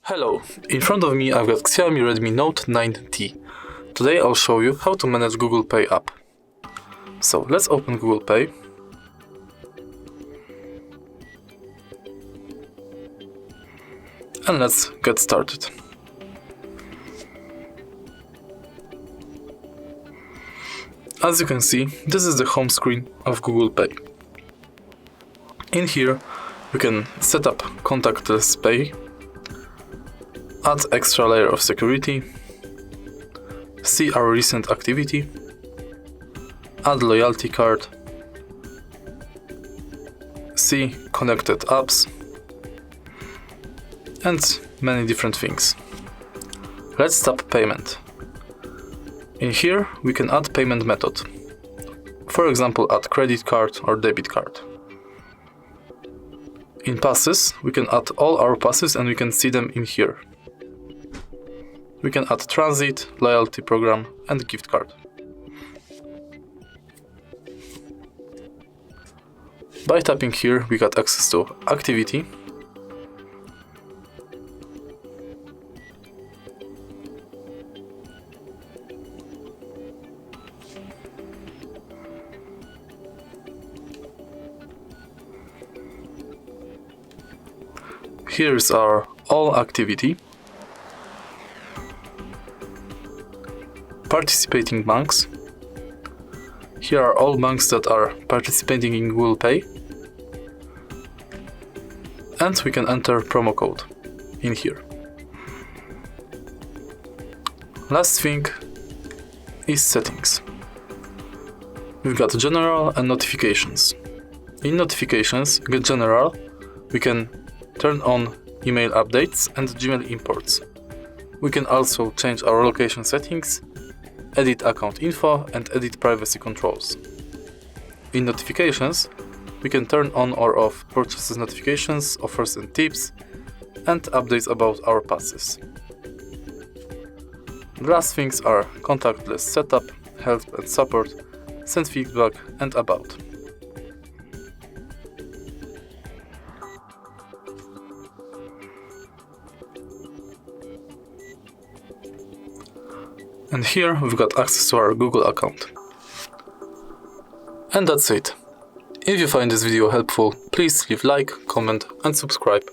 Hello, in front of me I've got XIAOMI Redmi Note 9T. Today I'll show you how to manage Google Pay app. So let's open Google Pay. And let's get started. As you can see, this is the home screen of Google Pay. In here we can set up contactless pay, add extra layer of security, see our recent activity, add loyalty card, see connected apps, and many different things. Let's tap payment. In here we can add payment method. For example, add credit card or debit card. In passes, we can add all our passes and we can see them in here. We can add transit, loyalty program and gift card. By tapping here, we got access to activity, here is our all activity, participating banks. Here are all banks that are participating in Google Pay, and we can enter promo code in here. Last thing is settings. We've got general and notifications. In notifications, get general, we can turn on email updates and Gmail imports. We can also change our location settings, edit account info and edit privacy controls. In notifications, we can turn on or off purchases notifications, offers and tips, and updates about our passes. The last things are contactless setup, help and support, send feedback and about. And here we've got access to our Google account. And that's it. If you find this video helpful, please leave like, comment and subscribe.